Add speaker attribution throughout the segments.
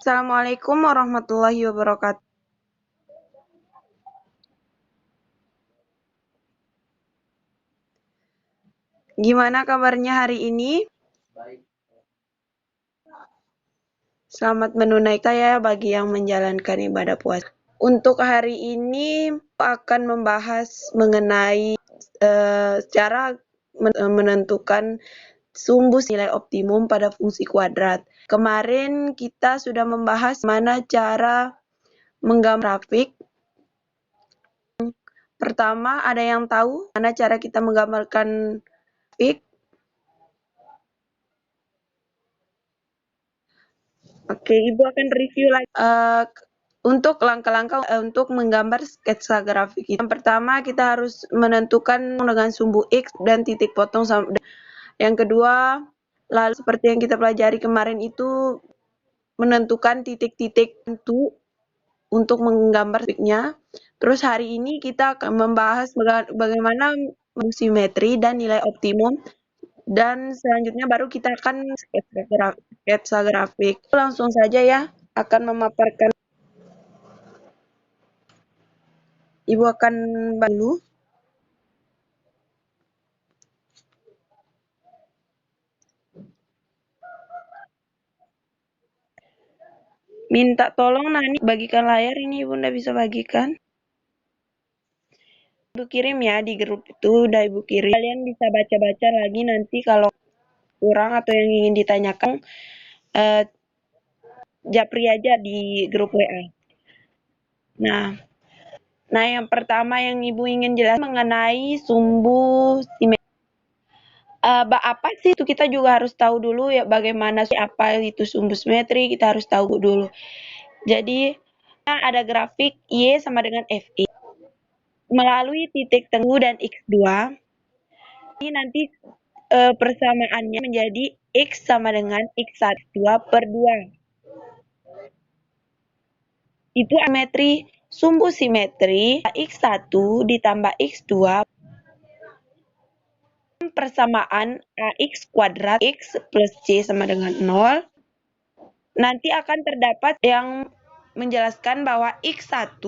Speaker 1: Assalamualaikum warahmatullahi wabarakatuh. Gimana kabarnya hari ini? Selamat menunaikan ya bagi yang menjalankan ibadah puasa. Untuk hari ini akan membahas mengenai cara menentukan sumbu nilai optimum pada fungsi kuadrat. Kemarin kita sudah membahas mana cara menggambar grafik. Pertama, ada yang tahu mana cara kita menggambarkan grafik? Oke, Ibu akan review lagi. Untuk langkah-langkah untuk menggambar sketsa grafik itu. Yang pertama, kita harus menentukan dengan sumbu X dan titik potong. Yang kedua, lalu seperti yang kita pelajari kemarin itu menentukan titik-titik itu untuk menggambar grafiknya. Terus hari ini kita akan membahas bagaimana simetri dan nilai optimum. Dan selanjutnya baru kita akan sketsa grafik. Langsung saja ya, akan memaparkan. Ibu akan dulu minta tolong Nani bagikan layar ini Ibu ndak bisa bagikan. Ibu kirim ya di grup itu udah Ibu kirim. Kalian bisa baca-baca lagi nanti kalau kurang atau yang ingin ditanyakan eh, japri aja di grup WA. Nah, yang pertama yang Ibu ingin jelas mengenai sumbu simetri. Apa sih itu kita juga harus tahu dulu ya bagaimana sih apa itu sumbu simetri kita harus tahu dulu. Jadi ada grafik Y sama dengan FX melalui titik tengah dan X2. Ini nanti persamaannya menjadi X sama dengan X1 per 2. Itu simetri, sumbu simetri X1 ditambah X2 persamaan AX kuadrat X plus C sama dengan 0. Nanti akan terdapat yang menjelaskan bahwa X1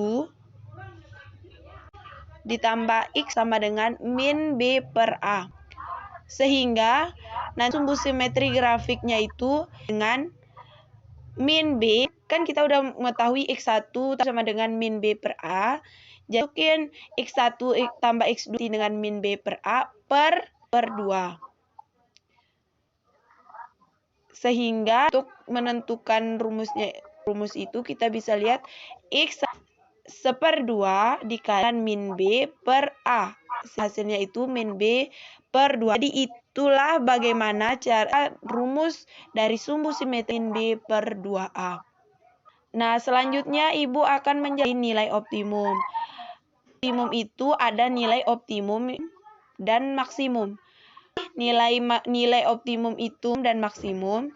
Speaker 1: ditambah X sama dengan min B per A. Sehingga nanti sumbu simetri grafiknya itu dengan min B, kan kita udah mengetahui X1 sama dengan min B per A. Jadi X1 tambah X2 dengan min B per A per 2. Sehingga untuk menentukan rumus itu kita bisa lihat X seper 2 dikalikan min B per A. Hasilnya itu min B per 2. Jadi itulah bagaimana cara rumus dari sumbu simetri min B per 2A. Nah, selanjutnya Ibu akan menjadi nilai optimum. Optimum itu ada nilai optimum dan maksimum. Nilai optimum itu dan maksimum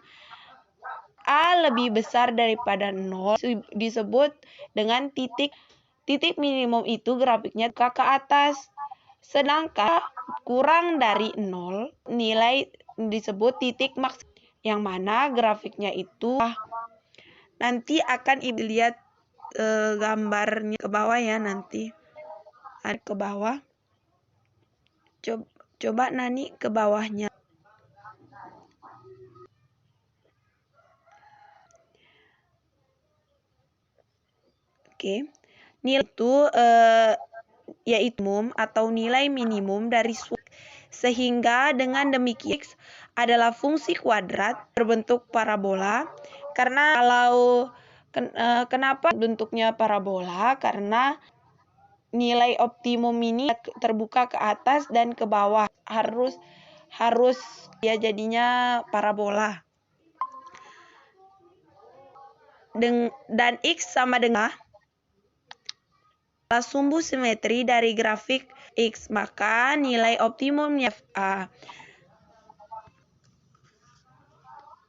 Speaker 1: A lebih besar daripada 0 disebut dengan titik minimum itu grafiknya ke atas. Sedangkan kurang dari 0 nilai disebut titik maksimum yang mana grafiknya itu nanti akan Ibu lihat gambarnya ke bawah ya nanti. Ada ke bawah. Coba Nani ke bawahnya. Oke. Nilai itu yaitu minimum atau nilai minimum dari sehingga dengan demikian X adalah fungsi kuadrat berbentuk parabola. Karena kalau kenapa bentuknya parabola? Karena nilai optimum ini terbuka ke atas dan ke bawah. Harus ya jadinya parabola. Dan X sama dengan sumbu simetri dari grafik X, maka nilai optimumnya A.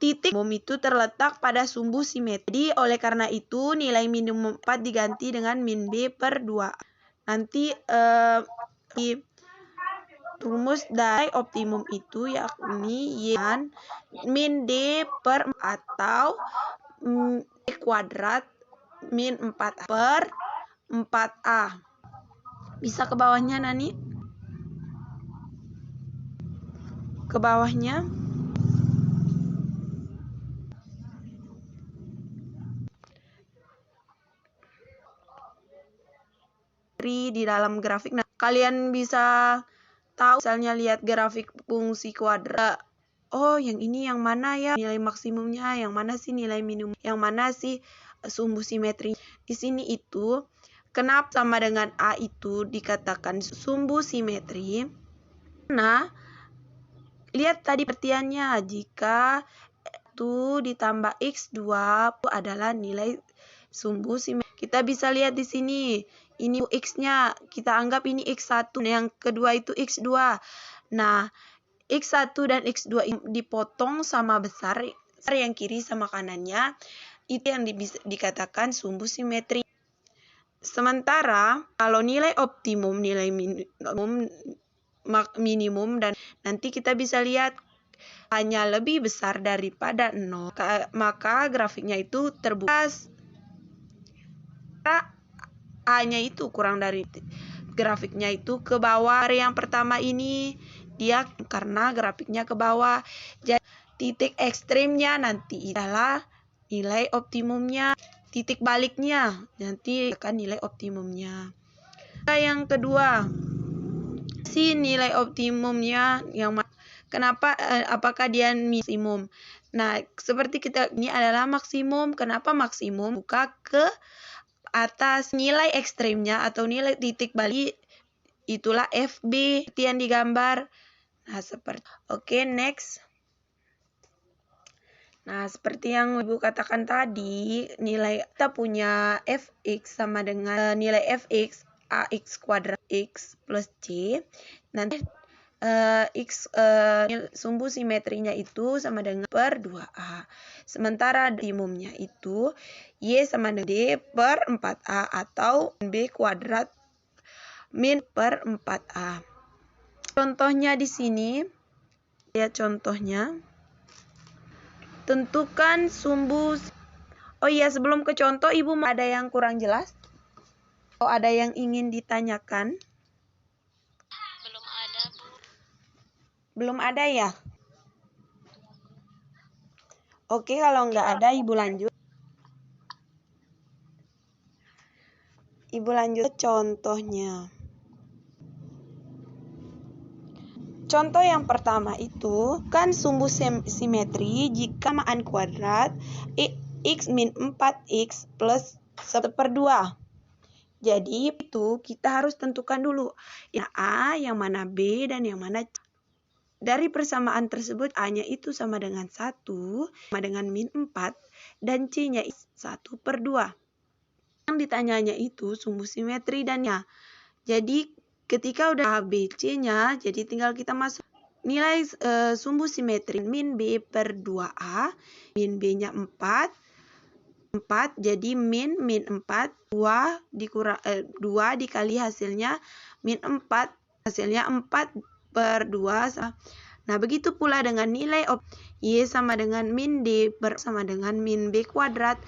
Speaker 1: Titik minimum itu terletak pada sumbu simetri. Oleh karena itu, nilai minimum 4 diganti dengan min B per 2. Nanti di rumus dari optimum itu yakni Y min D per 4 atau kuadrat min 4A per 4A. Bisa ke bawahnya, Nani? Ke bawahnya. Di dalam grafik. Nah, kalian bisa tahu, misalnya lihat grafik fungsi kuadrat. Oh, yang ini yang mana ya nilai maksimumnya, yang mana sih nilai minimum, yang mana sih sumbu simetri. Di sini itu kenapa sama dengan A itu dikatakan sumbu simetri? Nah, lihat tadi perhatiannya, jika itu ditambah X2 adalah nilai sumbu simetri. Kita bisa lihat di sini, ini X-nya, kita anggap ini X1, yang kedua itu X2. Nah, X1 dan X2 dipotong sama besar yang kiri sama kanannya, itu yang dikatakan sumbu simetri. Sementara kalau nilai optimum, nilai minimum, dan nanti kita bisa lihat hanya lebih besar daripada 0, maka grafiknya itu terbuka. A-nya itu kurang dari grafiknya itu ke bawah. Yang pertama ini dia karena grafiknya ke bawah, jadi titik ekstrimnya nanti adalah nilai optimumnya, titik baliknya nanti akan nilai optimumnya. Yang kedua, si nilai optimumnya yang kenapa, apakah dia maksimum? Nah, seperti kita ini adalah maksimum. Kenapa maksimum? Buka ke atas nilai ekstrimnya atau nilai titik balik, itulah FB yang digambar. Nah, seperti oke, next. Nah, seperti yang Ibu katakan tadi, nilai kita punya fx sama dengan nilai fx ax kuadrat x plus c. Nanti sumbu simetrinya itu sama dengan per 2A. Sementara minimumnya itu Y sama dengan D per 4A atau B kuadrat min per 4A. Contohnya di sini, lihat contohnya. Tentukan sumbu. Oh iya, sebelum ke contoh, Ibu ada yang kurang jelas? Oh, ada yang ingin ditanyakan? Belum ada ya? Oke, kalau nggak ada, Ibu lanjut. Ibu lanjut contohnya. Contoh yang pertama itu kan sumbu simetri jika samaan kuadrat x min 4x plus 1 per 2. Jadi itu kita harus tentukan dulu yang A, yang mana B, dan yang mana C. Dari persamaan tersebut A-nya itu sama dengan 1, sama dengan min 4, dan C-nya 1 per 2. Yang ditanyanya itu sumbu simetri dan ya. Jadi ketika udah A, B, C-nya, jadi tinggal kita masuk nilai sumbu simetri min B per 2A, min B-nya 4, jadi min 4, 2 dikali hasilnya min 4, hasilnya 4 per 2. Nah, begitu pula dengan nilai Y sama dengan min D sama dengan min B kuadrat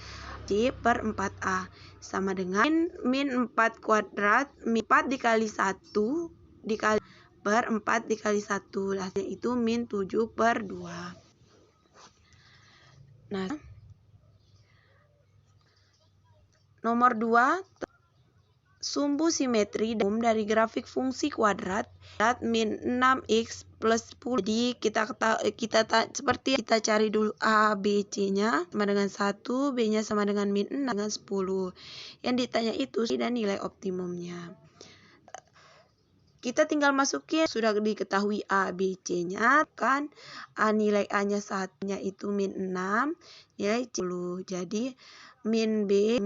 Speaker 1: C per 4A sama dengan min 4 kuadrat, min 4 dikali 1 dikali per 4 dikali 1, hasilnya itu min 7 per 2. Nah, nomor 2, sumbu simetri dari grafik fungsi kuadrat min 6x plus 10. Jadi kita seperti kita cari dulu A, B, C-nya sama dengan 1, B-nya sama dengan min 6 dengan 10. Yang ditanya itu dan nilai optimumnya. Kita tinggal masukin, sudah diketahui A, B, C-nya kan. Nilai A-nya 1-nya itu min 6, nilai 10. Jadi min B,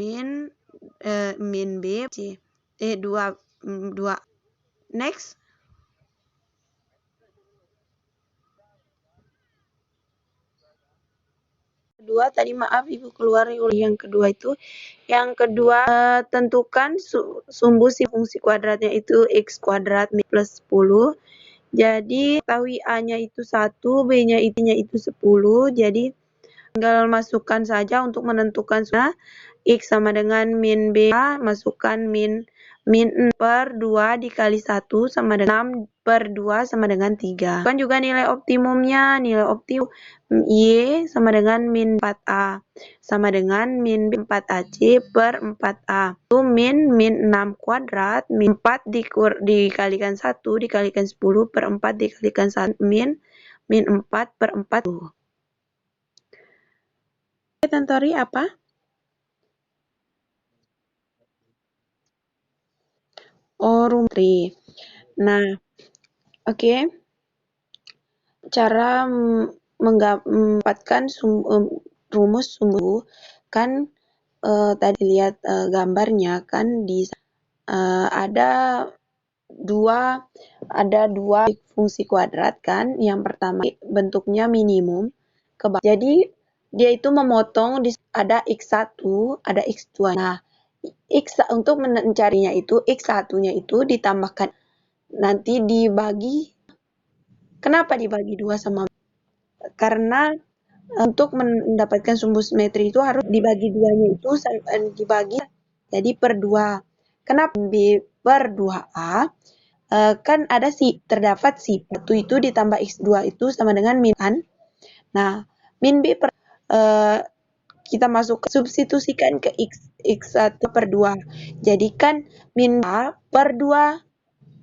Speaker 1: C. 2. Next. Kedua tadi maaf Ibu keluar yang kedua itu. Yang kedua tentukan sumbu fungsi kuadratnya itu x kuadrat plus 10. Jadi ketahui A-nya itu 1, B-nya itu 10. Jadi tinggal masukkan saja untuk menentukan X sama dengan min B, masukkan min 6 per 2 dikali 1 sama dengan 6 per 2 sama dengan 3. Kan juga nilai optimumnya, nilai optimum Y sama dengan min 4A sama dengan min 4AC per 4A. Itu min 6 kuadrat, min 4 dikalikan 1 dikalikan 10 per 4 dikalikan 1 min 4 per 4. Tantori apa? Oh, rumus. Nah, oke. Cara mendapatkan rumus sumbu kan tadi lihat gambarnya kan di ada dua fungsi kuadrat kan. Yang pertama bentuknya minimum. Jadi dia itu memotong ada x1, ada x2. Nah, untuk mencarinya itu x1-nya itu ditambahkan nanti dibagi. Kenapa dibagi 2 sama? Karena untuk mendapatkan sumbu simetri itu harus dibagi 2-nya itu dibagi jadi per 2. Kenapa B per 2A? Kan ada terdapat 1 itu ditambah x2 itu sama dengan min kan. Nah, min B per kita masuk substitusikan ke x1 per 2. Jadikan min A per 2.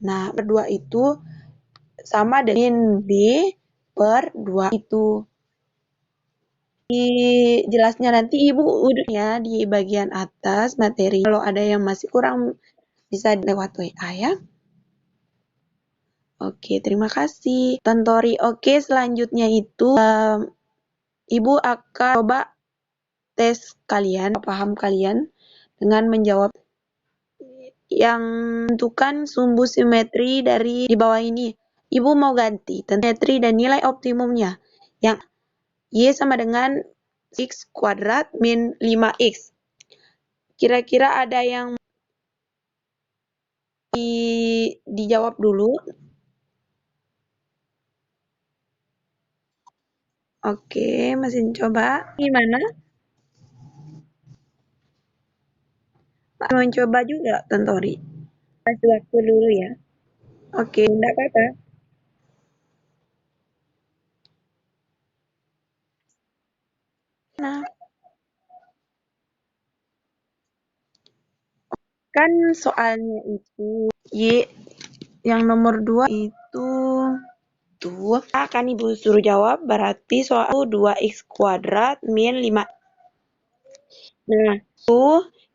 Speaker 1: Nah, per 2 itu sama dengan B per 2 itu. Jelasnya nanti Ibu udah ya di bagian atas materi. Kalau ada yang masih kurang bisa lewat WA ya. Oke, terima kasih. Tantori. Oke, selanjutnya itu Ibu akan coba tes kalian, paham kalian dengan menjawab yang menentukan sumbu simetri dari di bawah ini. Ibu mau ganti simetri dan nilai optimumnya. Yang Y sama dengan X kuadrat min 5X. Kira-kira ada yang dijawab dulu. Oke, masih coba. Gimana? Mau coba juga, Tantori. Kasih waktu dulu ya. Oke, enggak apa-apa. Nah, kan soalnya itu Y yang nomor 2 itu akan Ibu suruh jawab berarti soal 2x kuadrat min 5. Nah, itu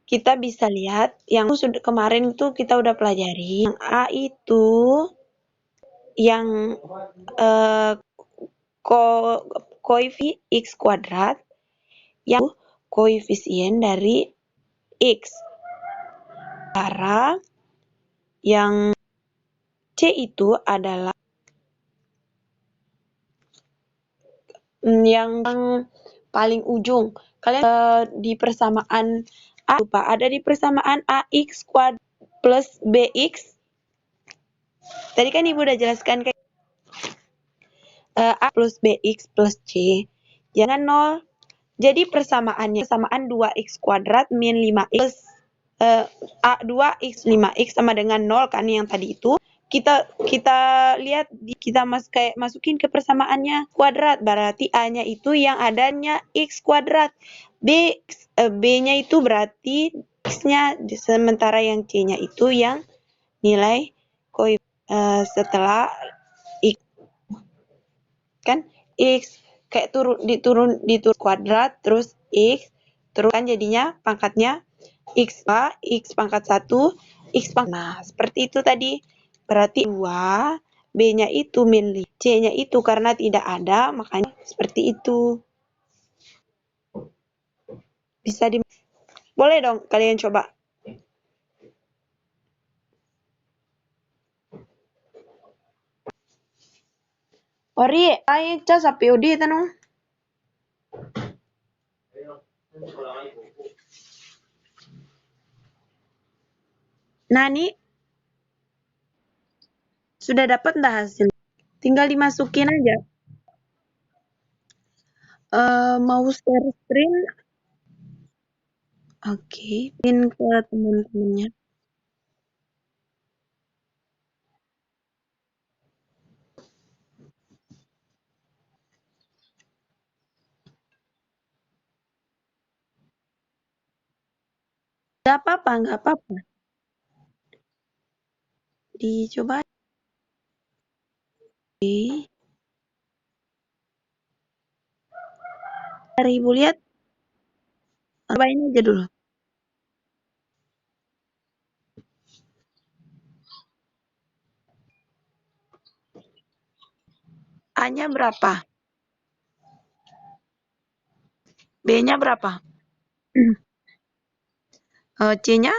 Speaker 1: kita bisa lihat yang sudah kemarin itu kita udah pelajari. Yang A itu yang koefisien x kuadrat yang koefisien dari x. Cara yang C itu adalah yang paling ujung. Kalian di persamaan A, lupa ada di persamaan AX kuadrat plus BX. Tadi kan Ibu udah jelaskan kayak A plus BX plus C. Jangan 0. Jadi persamaannya persamaan 2x kuadrat min 5x plus A 2x 5x sama dengan 0 kan yang tadi itu. Kita lihat kita masukin ke persamaannya kuadrat berarti A-nya itu yang adanya x kuadrat. B-nya itu berarti x-nya sementara yang C-nya itu yang nilai setelah x kan x kayak diturun kuadrat terus x terus kan jadinya pangkatnya x pangkat 1 x pangkat. Nah, seperti itu tadi. Berarti 2 B-nya itu min 5, C-nya itu karena tidak ada makanya seperti itu. Bisa boleh dong kalian coba. Ori, ay cas api odi tanong. Nani? Sudah dapat enggak hasil? Tinggal dimasukin aja. Mau share screen? Oke, pin ke teman-temannya. Nggak apa-apa. Dicoba. Dari Ibu lihat, cobain aja dulu. A-nya berapa? B-nya berapa? C-nya?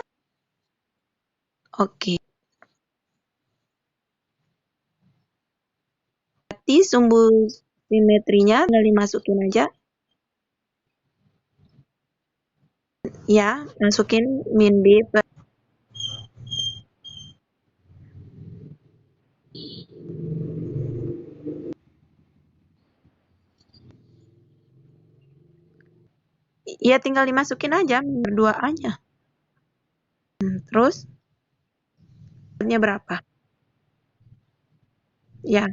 Speaker 1: Oke. Berarti sumbu simetrinya tinggal dimasukin aja. Ya, masukin min B per ya tinggal dimasukin aja min 2A-nya. Terus nya berapa? Ya,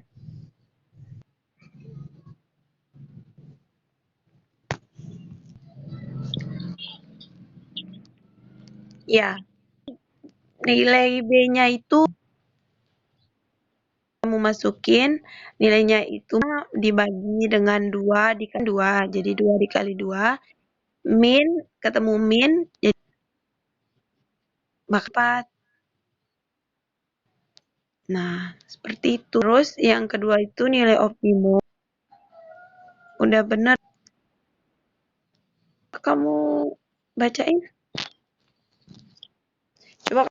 Speaker 1: ya. Nilai B-nya itu kamu masukin nilainya itu dibagi dengan 2 dikali 2. Jadi 2 dikali 2 min ketemu min jadi 4. Nah, seperti itu. Terus yang kedua itu nilai optimum. Udah benar kamu bacain? Coba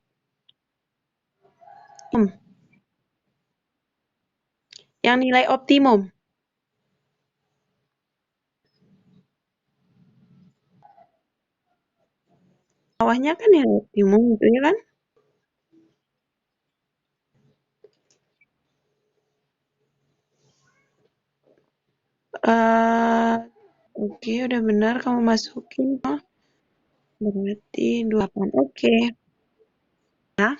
Speaker 1: yang nilai optimum. Bawahnya kan nilai optimum itu ya kan? Oke, udah benar kamu masukin. Berarti 28. Oke. Nah,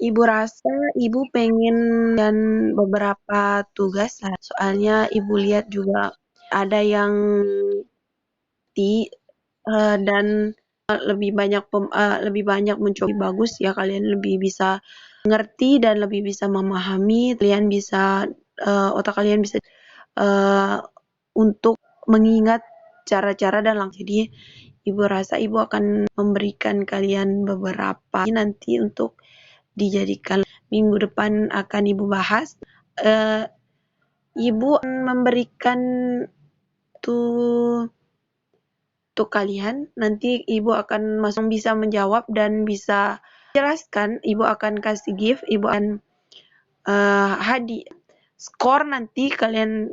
Speaker 1: Ibu rasa Ibu pengen dan beberapa tugas, soalnya Ibu lihat juga ada yang dan lebih banyak mencoba bagus ya, kalian lebih bisa ngerti dan lebih bisa memahami, kalian bisa otak kalian bisa untuk mengingat cara-cara dan langsung. Jadi Ibu rasa Ibu akan memberikan kalian beberapa nanti untuk dijadikan minggu depan akan Ibu bahas. Ibu akan memberikan tuh kalian nanti Ibu akan masuk bisa menjawab dan bisa jelaskan. Ibu akan kasih gift, Ibu akan hadiah skor nanti kalian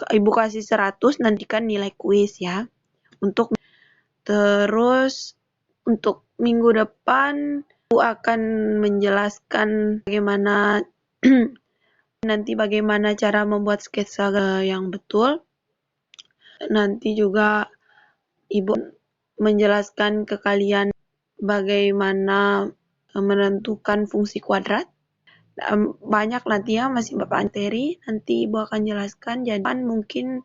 Speaker 1: Ibu kasih 100 nantikan nilai kuis ya. Untuk terus untuk minggu depan Ibu akan menjelaskan bagaimana nanti bagaimana cara membuat sketsa yang betul. Nanti juga Ibu menjelaskan ke kalian bagaimana menentukan fungsi kuadrat. Banyak nanti ya masih Bapak materi, nanti Ibu akan jelaskan. Jadi mungkin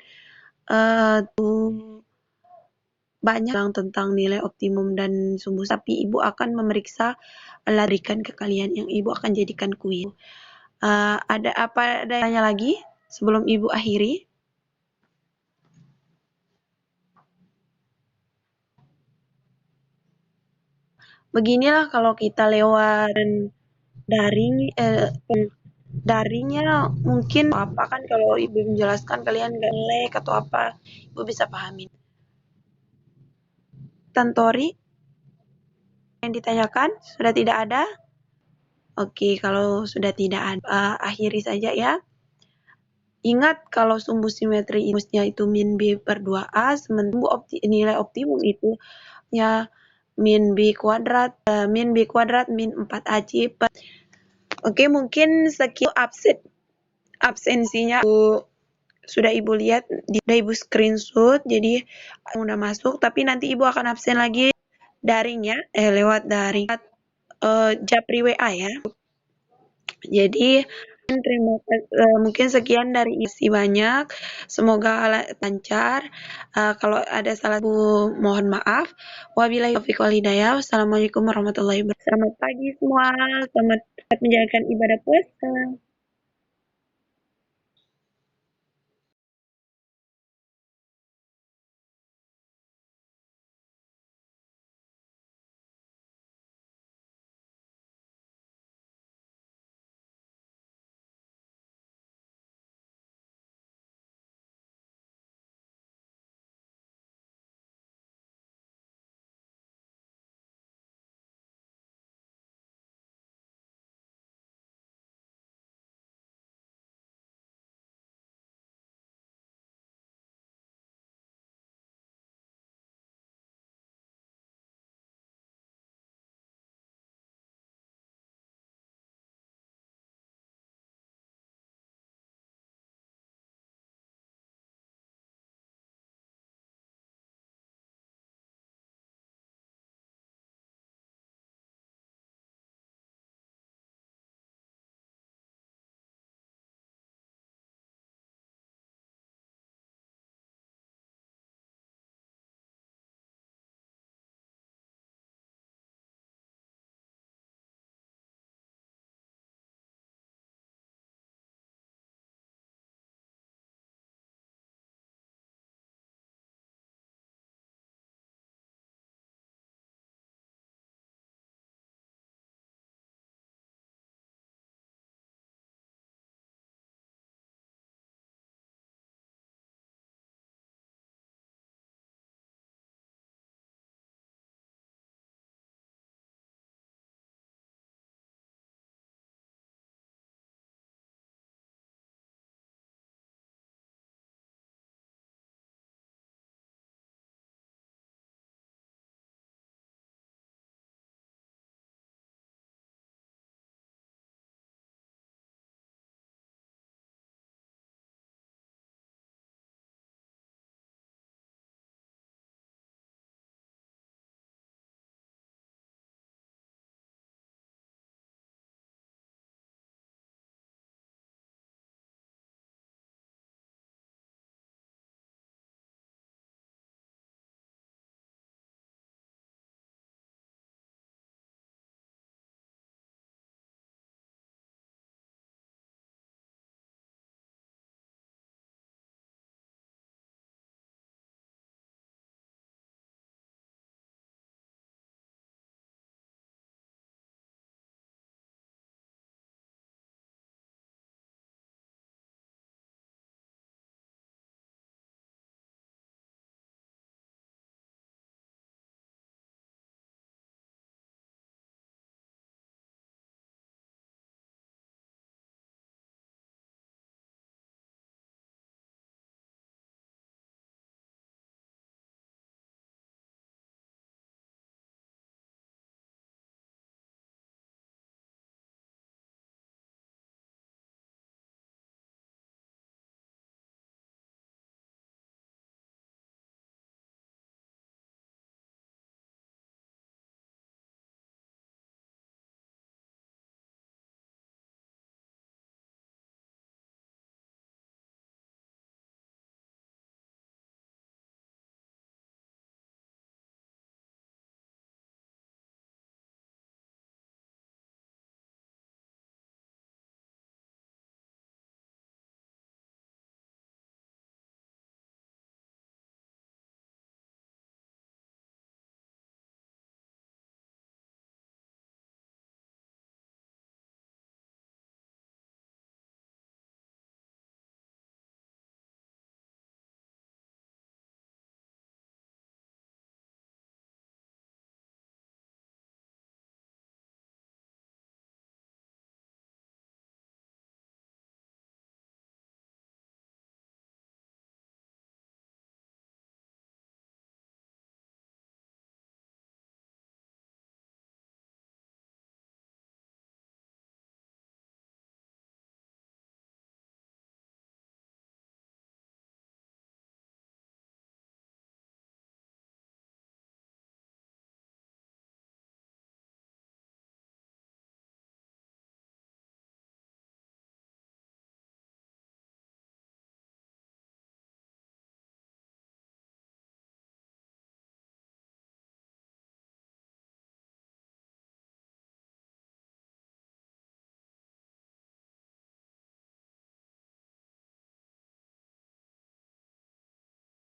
Speaker 1: banyak tentang nilai optimum dan sumbu, tapi Ibu akan memeriksa larikan ke kalian yang Ibu akan jadikan kuis. Ada tanya lagi sebelum Ibu akhiri? Beginilah kalau kita lewat daring daringnya mungkin apa kan kalau Ibu menjelaskan kalian nggak ngelek atau apa, Ibu bisa pahamin. Tantori yang ditanyakan sudah tidak ada? Oke, kalau sudah tidak ada, akhiri saja ya. Ingat kalau sumbu simetri rumusnya itu min B per 2A, sementara nilai optimum itu ya min B kuadrat min 4AC per. Oke, mungkin sekian absensinya sudah Ibu lihat, sudah Ibu screenshot, jadi udah masuk, tapi nanti Ibu akan absen lagi daring ya, lewat daring, japri WA ya. Jadi mungkin sekian dari isi banyak. Semoga lancar. Kalau ada salah mohon maaf. Wabillahi taufiq wal hidayah. Wassalamualaikum warahmatullahi wabarakatuh. Selamat pagi semua. Selamat menjalankan ibadah puasa.